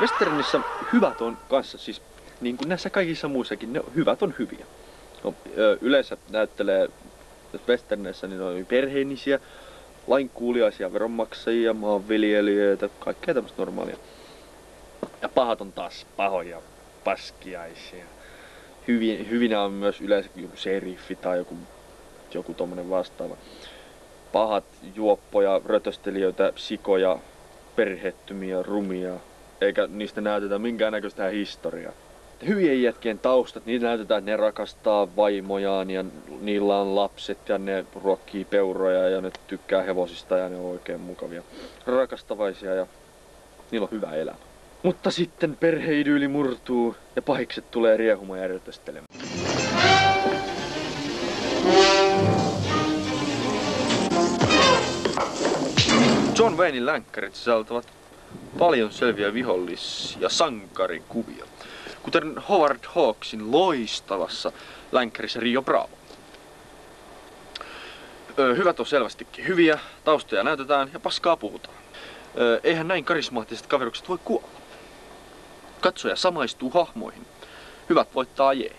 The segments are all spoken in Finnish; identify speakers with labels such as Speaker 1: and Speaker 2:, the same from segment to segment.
Speaker 1: Westernissä hyvät on kanssa siis, niin kuin näissä kaikissa muissakin, ne hyvät on hyviä. No, yleensä näyttelee Westernissä, niin on perheenisiä, lainkuuliaisia veronmaksajia, maanviljelijöitä, kaikkea tämmöistä normaalia. Ja pahat on taas pahoja paskiaisia. Hyvinä on myös yleensä joku seriffi tai joku tommonen vastaava. Pahat juoppoja, rötöstelijöitä, sikoja, perhettömiä, rumia, eikä niistä näytetä minkäännäköistä historiaa. Hyvien jätkien taustat, niitä näytetään, että ne rakastaa vaimojaan ja niillä on lapset ja ne ruokkii peuroja ja ne tykkää hevosista ja ne on oikein mukavia. Rakastavaisia ja niillä on hyvä elämä. Mutta sitten perheidyyli murtuu ja pahikset tulee riehumaan ja rötöstelemään. John Waynein länkkärit sisältävät paljon selviä vihollis- ja sankarikuvia, kuten Howard Hawksin loistavassa länkkärissä Rio Bravo. Hyvät on selvästikin hyviä, taustoja näytetään ja paskaa puhutaan. Eihän näin karismaattiset kaverukset voi kuolla. Katsoja samaistuu hahmoihin. Hyvät voittaa jee.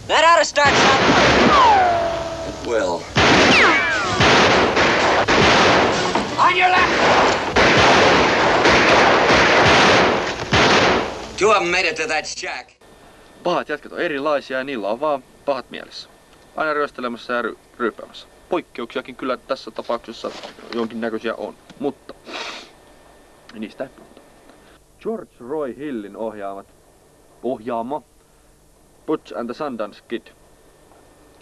Speaker 2: That ought to start something.
Speaker 3: It will.
Speaker 2: On your left.
Speaker 3: Two of them made it to that shack.
Speaker 1: Pahat jätket on erilaisia ja niillä on vaan pahat mielessä. Aina ryöstelemässä ja ryyppäämässä. Poikkeuksiakin kyllä tässä tapauksessa jonkinnäköisiä on, mutta niistä ei puhuta. George Roy Hillin ohjaama Butch and the Sundance Kid,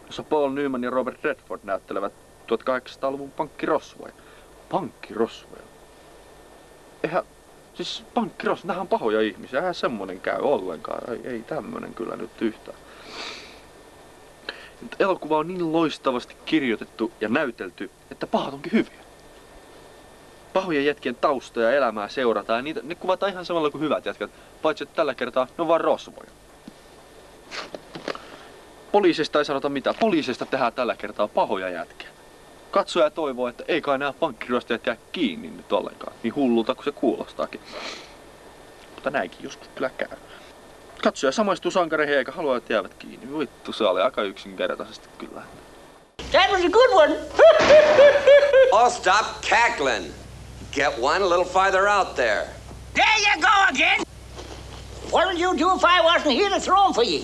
Speaker 1: jossa Paul Newman ja Robert Redford näyttelevät 1800-luvun pankkirosvoja. Pankkirosvoja? Nämähän on pahoja ihmisiä, eihän semmonen käy ollenkaan. Ei tämmönen kyllä nyt yhtään. Elokuva on niin loistavasti kirjoitettu ja näytelty, että pahat onkin hyviä. Pahojen jätkien taustoja ja elämää seurataan ja ne kuvataan ihan samalla kuin hyvät jätkät, paitsi että tällä kertaa ne on vaan rosvoja. Poliisista ei sanota mitään. Poliisista tehdään tällä kertaa pahoja jätkiä. Katsoja toivoo, että ei kai nämä pankkiryöstäjät jää kiinni nyt ollenkaan. Niin hullulta kuin se kuulostaakin. Mutta näinkin joskus kyllä käy. Katsoja samaistuu sankareihin eikä halua, että jäävät kiinni. Vittu, se oli aika yksinkertaisesti kyllä.
Speaker 2: That was a good one.
Speaker 3: Oh, stop cackling. Get one a little farther out there.
Speaker 2: There you go again. What would you do if I wasn't here to throw 'em for you?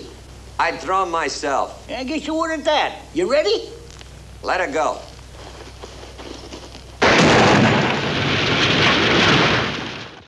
Speaker 3: I'd throw 'em myself.
Speaker 2: I guess you would at that. You ready?
Speaker 3: Let her go.